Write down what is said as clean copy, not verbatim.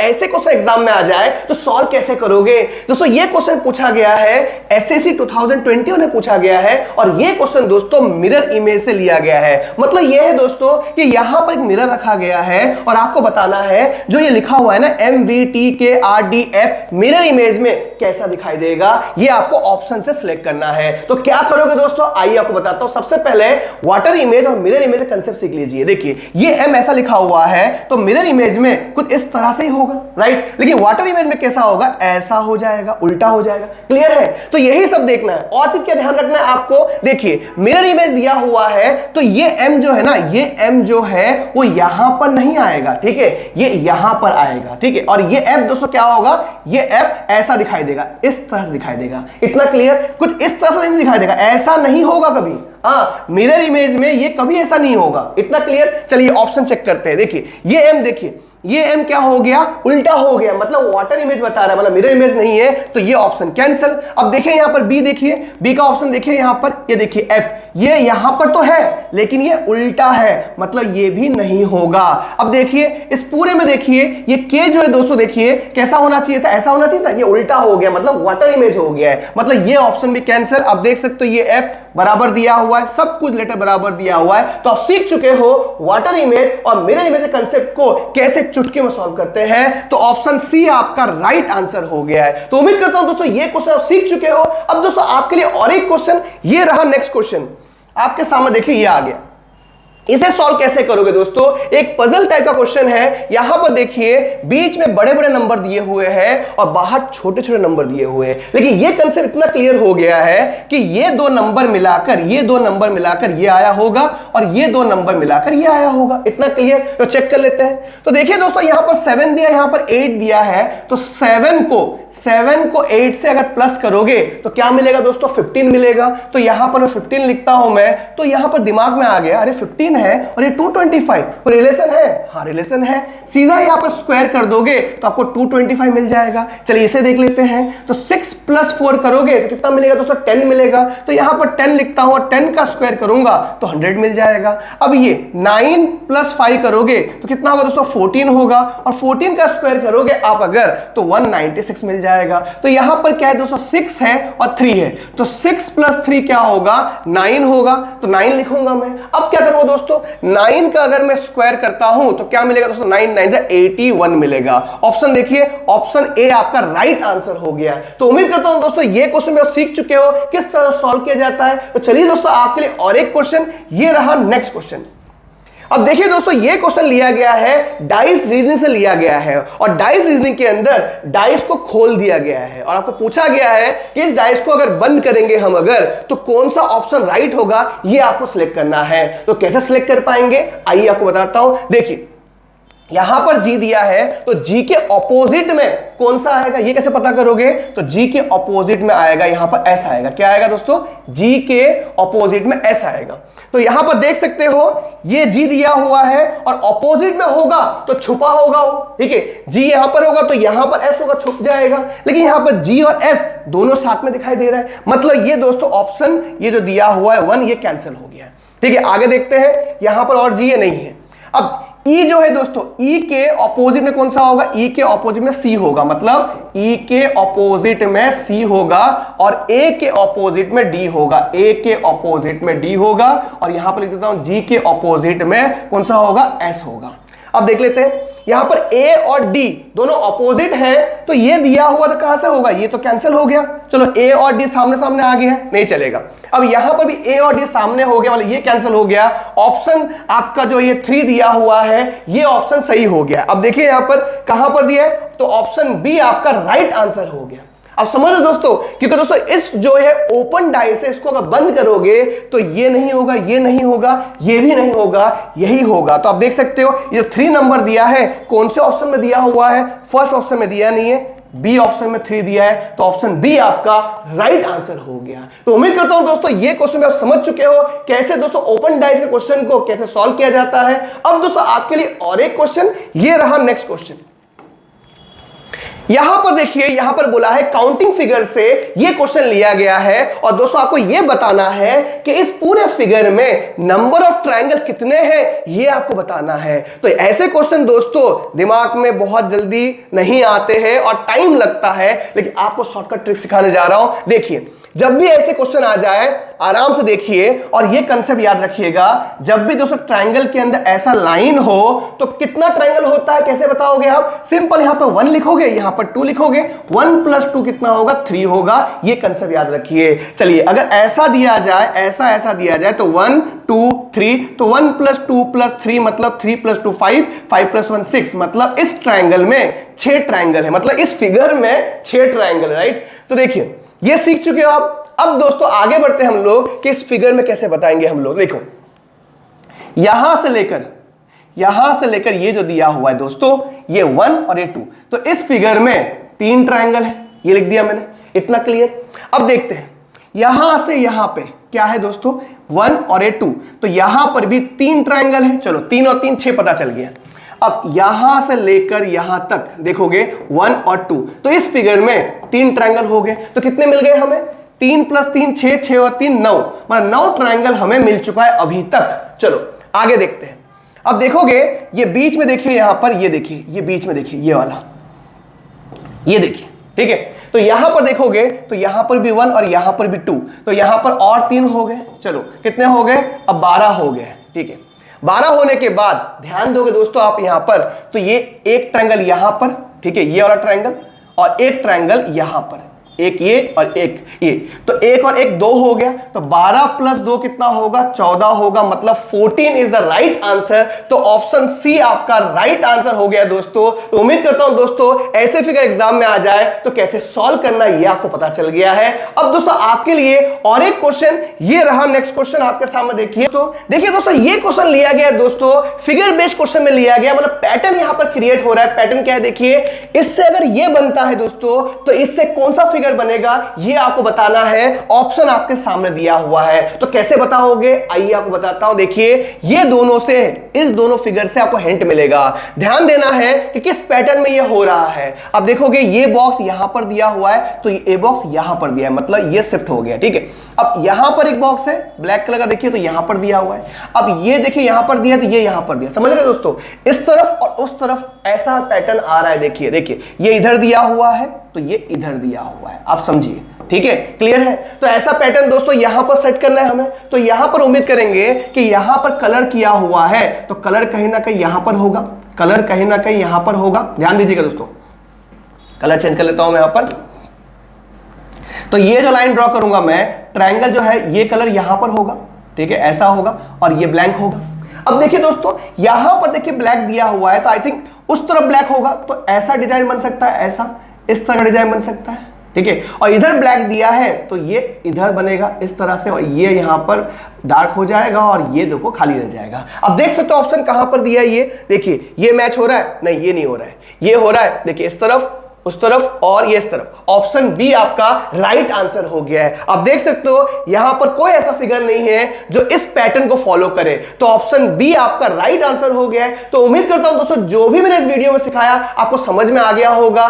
ऐसे question exam में आ जाए तो सॉल्व कैसे करोगे। दोस्तों ये क्वेश्चन पूछा गया है, एसएससी 2020 में पूछा गया है और ये क्वेश्चन दोस्तों मिरर इमेज से लिया गया है। मतलब ये है दोस्तों कि यहां पर एक मिरर रखा गया है और आपको बताना है जो ये लिखा हुआ है ना MVTKRDF मिरर इमेज में कैसा दिखाई देगा, ये आपको ऑप्शन से सिलेक्ट करना है। तो क्या करोगे दोस्तों, आइए आपको बताता हूं। सबसे पहले वाटर इमेज और मिरर इमेज का कंसेप्ट सीख लीजिए। देखिए ये M ऐसा लिखा हुआ है तो मिरर इमेज में कुछ इस तरह से ही होगा, राइट। लेकिन वाटर इमेज में कैसा होगा, ऐसा हो जाएगा, उल्टा हो जाएगा। क्लियर है? तो यही सब देखना है। और चीज क्या ध्यान रखना है आपको, देखिए मिरर इमेज दिया हुआ है तो ये M जो है ना, ये M जो है वो यहां पर नहीं आएगा, ठीक है, ये यहां पर आएगा, ठीक है। और ये F दोस्तों क्या होगा, ये F ऐसा दिखाई देगा, इस तरह से दिखाई देगा। इतना क्लियर? कुछ इस तरह से नहीं दिखाई देगा, ऐसा नहीं होगा कभी। हाँ, मिरर इमेज में ये कभी ऐसा नहीं होगा। इतना क्लियर? चलिए ऑप्शन चेक करते हैं। देखिए ये M, देखिए ये M क्या हो गया, उल्टा हो गया, मतलब वाटर इमेज बता रहा है, मतलब मिरर इमेज नहीं है, तो ये ऑप्शन कैंसिल। अब देखिए यहां पर B, देखिए B का ऑप्शन देखिए यहां पर, ये देखिए F, ये यहां पर तो है लेकिन ये उल्टा है, मतलब ये भी नहीं होगा। अब देखिए इस पूरे में देखिए ये K जो है दोस्तों, देखिए कैसा होना चाहिए था, ऐसा होना चाहिए था, ये उल्टा हो गया, मतलब वाटर इमेज हो गया है, मतलब ये ऑप्शन भी कैंसिल। अब देख सकते हो ये F बराबर दिया हुआ है, सब कुछ लेटर बराबर दिया हुआ है। तो आप सीख चुके हो वाटर इमेज और मिरर इमेज के कांसेप्ट को कैसे चुटकी में सॉल्व करते हैं। तो ऑप्शन सी आपका राइट आंसर हो गया है। तो उम्मीद करता हूं दोस्तों ये क्वेश्चन आप सीख चुके हो। अब दोस्तों आपके लिए और एक क्वेश्चन, ये रहा नेक्स्ट क्वेश्चन आपके सामने, देखिए ये आ गया। इसे सॉल्व कैसे करोगे दोस्तों, एक पजल टाइप का क्वेश्चन है। यहां पर देखिए बीच में बड़े बड़े नंबर दिए हुए हैं और बाहर छोटे छोटे नंबर दिए हुए हैं, लेकिन ये कंसेप्ट इतना क्लियर हो गया है कि ये दो नंबर मिलाकर, ये दो नंबर मिलाकर ये आया होगा और ये दो नंबर मिलाकर ये आया होगा। इतना क्लियर? तो चेक कर लेते हैं। तो देखिए दोस्तों यहां पर 7 दिया, यहां पर 8 दिया है, तो 7 को 8 से अगर प्लस करोगे तो क्या मिलेगा दोस्तों, 15 मिलेगा। तो यहां पर मैं 15 लिखता हूं मैं, तो यहां पर दिमाग में आ गया अरे 15 है और ये 225, तो रिलेशन है, हाँ रिलेशन है। सीधा यहां पर स्क्वायर कर दोगे तो आपको 225 मिल जाएगा। चलिए इसे देख लेते हैं। तो 6 + 4 करोगे तो कितना मिलेगा दोस्तों, 10 मिलेगा। तो यहां पर 10 लिखता हूं और 10 का स्क्वायर करूंगा तो 100 मिल जाएगा। अब ये 9 + 5 करोगे तो कितना होगा दोस्तों, 14 होगा, और 14 का स्क्वायर करोगे आप अगर तो 196 मिल जाएगा। तो यहां पर क्या है दोस्तों, 6 है और 3 है, तो 6 + 3 क्या होगा, 9 होगा, तो 9 लिखूंगा मैं। अब क्या करूंगा दोस्तों, 9 का अगर मैं स्क्वायर करता हूं तो क्या मिलेगा दोस्तों, 9 9 जा 81 मिलेगा। ऑप्शन देखिए, ऑप्शन ए आपका राइट आंसर हो गया। तो उम्मीद करता हूं दोस्तों ये क्वेश्चन आप सीख चुके हो किस तरह सॉल्व किया जाता है। तो चलिए दोस्तों आपके लिए और एक क्वेश्चन, ये रहा नेक्स्ट क्वेश्चन। अब देखिए दोस्तों ये क्वेश्चन लिया गया है डाइस रीजनिंग से लिया गया है, और डाइस रीजनिंग के अंदर डाइस को खोल दिया गया है और आपको पूछा गया है कि इस डाइस को अगर बंद करेंगे हम अगर तो कौन सा ऑप्शन राइट होगा, ये आपको सिलेक्ट करना है। तो कैसे सिलेक्ट कर पाएंगे, आइए आपको बताता हूं। देखिए यहां पर G दिया है तो G के ऑपोजिट में कौन सा आएगा, ये कैसे पता करोगे, तो G के ऑपोजिट में आएगा, यहां पर S आएगा। क्या आएगा दोस्तों, G के ऑपोजिट में S आएगा। तो यहां पर देख सकते हो ये G दिया हुआ है और ऑपोजिट में होगा तो छुपा होगा वो, ठीक है। G यहां पर होगा तो यहां पर S होगा, छुप जाएगा। लेकिन यहां पर G और S दोनों साथ में दिखाई दे रहा है, मतलब ये दोस्तों ऑप्शन ये जो दिया हुआ है 1 ये कैंसिल हो गया, ठीक है। आगे देखते हैं, यहां पर और G ये नहीं है। अब E जो है दोस्तों, E के ऑपोजिट में कौन सा होगा, E के ऑपोजिट में C होगा, मतलब E के ऑपोजिट में C होगा और A के ऑपोजिट में D होगा, A के ऑपोजिट में D होगा, और यहां पर लिख देता हूं G के ऑपोजिट में कौन सा होगा, S होगा। अब देख लेते हैं, यहां पर A और D दोनों ऑपोजिट हैं, तो ये दिया हुआ तो कहां से होगा, ये तो कैंसिल हो गया। चलो A और D सामने सामने आ गए हैं, नहीं चलेगा। अब यहां पर भी A और D सामने हो गया, मतलब ये कैंसिल हो गया। ऑप्शन आपका जो ये 3 दिया हुआ है ये ऑप्शन सही हो गया। अब देखिए यहां पर कहां पर दिया है, तो ऑप्शन बी आपका राइट आंसर हो गया। अब समझ लो दोस्तों, क्योंकि दोस्तों इस जो है ओपन डाइस है इसको अगर बंद करोगे तो ये नहीं होगा, ये नहीं होगा, ये भी नहीं होगा, यही होगा। तो आप देख सकते हो ये 3 नंबर दिया है कौन से ऑप्शन में दिया हुआ है, फर्स्ट ऑप्शन में दिया नहीं है, बी ऑप्शन में 3 दिया है, तो ऑप्शन बी आपका राइट आंसर हो गया। तो उम्मीद करता हूं दोस्तों ये क्वेश्चन आप समझ चुके हो कैसे दोस्तों ओपन डाइस के क्वेश्चन को कैसे सॉल्व किया जाता है। अब दोस्तों आपके लिए और एक क्वेश्चन, ये रहा नेक्स्ट क्वेश्चन। यहां पर देखिए, यहां पर बोला है काउंटिंग फिगर से ये क्वेश्चन लिया गया है और दोस्तों आपको ये बताना है कि इस पूरे फिगर में नंबर ऑफ ट्रायंगल कितने हैं ये आपको बताना है। तो ऐसे क्वेश्चन दोस्तों दिमाग में बहुत जल्दी नहीं आते हैं और टाइम लगता है, लेकिन आपको शॉर्टकट ट्रिक सिखाने जा रहा हूं। देखिए, जब भी ऐसे क्वेश्चन आ जाए आराम से देखिए और ये कंसेप्ट याद रखिएगा, जब भी दोस्तों ट्रायंगल के अंदर ऐसा लाइन हो तो कितना ट्रायंगल होता है कैसे बताओगे आप? सिंपल, यहां पर 1 लिखोगे, यहां पर 2 लिखोगे, 1 + 2 कितना होगा? 3 होगा। ये कंसेप्ट याद रखिए। चलिए, अगर ऐसा दिया जाए, ऐसा दिया जाए तो 1 2 3, तो 1 + 2 + 3 मतलब 3 + 2 5, 5 + 1 6, मतलब इस ट्रायंगल में 6 ट्रायंगल है, मतलब इस फिगर में 6 ट्रायंगल है, राइट। तो देखिए, ये सीख चुके हो आप। अब दोस्तों आगे बढ़ते हैं हम लोग कि इस फिगर में कैसे बताएंगे हम लोग। देखो, यहां से लेकर ये जो दिया हुआ है दोस्तों, ये 1 और ये 2, तो इस फिगर में 3 ट्रायंगल है, ये लिख दिया मैंने, इतना क्लियर। अब देखते हैं यहां से यहां पे क्या है दोस्तों, 1 और ये 2, तो यहां पर भी 3 ट्रायंगल है। चलो, 3 और 3 6 पता चल गया। अब यहां से लेकर यहां तक देखोगे 1 और 2, तो इस फिगर में 3 ट्रायंगल हो गए। तो कितने मिल गए हमें? 3 + 3 6, 6 और 3 9, मतलब 9 ट्रायंगल हमें मिल चुका है अभी तक। चलो आगे देखते हैं। अब देखोगे ये बीच में देखिए, यहां पर ये देखिए, ये बीच में देखिए, ये वाला, ये देखिए, ठीक है। तो यहां पर देखोगे तो यहां पर भी 1 और यहां पर भी 2, तो यहां पर और 3 हो गए। चलो कितने हो गए? अब 12 हो गए, ठीक है। 12 होने के बाद ध्यान दोगे दोस्तों आप यहां पर, तो ये एक ट्रायंगल यहां पर, ठीक है, ये वाला ट्रायंगल, और एक ट्रायंगल यहां पर, एक ये और एक ये, तो 1 और 1 2 हो गया। तो 12 + 2 कितना होगा? 14 होगा, मतलब 14 इज द राइट आंसर। तो ऑप्शन सी आपका राइट आंसर हो गया दोस्तों। तो उम्मीद करता हूं दोस्तों ऐसे फिगर एग्जाम में आ जाए तो कैसे सॉल्व करना ये आपको पता चल गया है। अब दोस्तों आपके लिए और एक क्वेश्चन ये रहा, नेक्स्ट क्वेश्चन आपके सामने देखिए। तो देखिए दोस्तों, ये क्वेश्चन लिया गया दोस्तों फिगर बेस्ड क्वेश्चन में लिया गया, मतलब पैटर्न यहां पर क्रिएट हो रहा है। पैटर्न क्या है देखिए, इससे अगर ये बनता है दोस्तों तो इससे कौन सा फिगर बनेगा ये आपको बताना है। ऑप्शन आपके सामने दिया हुआ है, तो कैसे बताओगे आइए आपको बताता हूं। देखिए, ये दोनों से, इस दोनों फिगर से आपको हिंट मिलेगा। ध्यान देना है कि किस पैटर्न में ये हो रहा है। अब देखोगे ये बॉक्स यहां पर दिया हुआ है, तो ये बॉक्स यहां पर दिया है, मतलब ये शिफ्ट हो गया, ठीक है। अब यहां पर एक बॉक्स है ब्लैक कलर का, देखिए, तो यहां पर दिया हुआ है। अब ये देखिए यहां पर दिया, तो ये यहां पर दिया, समझ रहे दोस्तों? इस तरफ और उस तरफ ऐसा पैटर्न आ रहा है। देखिए देखिए, ये इधर दिया हुआ है तो ये इधर दिया हुआ है, आप समझिए, ठीक है, क्लियर है। तो ऐसा पैटर्न दोस्तों यहां पर सेट करना है हमें। तो यहां पर उम्मीद करेंगे कि यहां पर कलर किया हुआ है, तो कलर कहीं ना कहीं यहां पर होगा, कलर कहीं ना कहीं यहां पर होगा। ध्यान दीजिएगा दोस्तों, कलर चेंज कर लेता हूं मैं यहां पर। तो ये जो लाइन ड्रॉ करूंगा मैं, ट्रायंगल जो है ये कलर यहां पर होगा, ठीक है, ऐसा होगा, और ये ब्लैंक होगा। अब देखिए दोस्तों, यहां पर देखिए ब्लैक दिया हुआ है, तो आई थिंक उस तरफ ब्लैक होगा, तो ऐसा डिजाइन बन सकता है, ऐसा इस तरह का डिजाइन बन सकता है, ठीक है। और इधर ब्लैक दिया है तो ये इधर बनेगा इस तरह से, और ये यहां पर डार्क हो जाएगा और ये देखो खाली रह जाएगा। अब देख सकते हो ऑप्शन कहां पर दिया है, ये देखिए, ये मैच हो रहा है, नहीं ये नहीं हो रहा है, ये हो रहा है, देखिए इस तरफ, उस तरफ और ये इस तरफ। ऑप्शन बी आपका राइट आंसर हो गया है। आप देख सकते हो यहां पर कोई ऐसा फिगर नहीं है जो इस पैटर्न को फॉलो करे, तो ऑप्शन बी आपका राइट आंसर हो गया है। तो उम्मीद करता हूं दोस्तों जो भी मैंने इस वीडियो में सिखाया आपको समझ में आ गया होगा।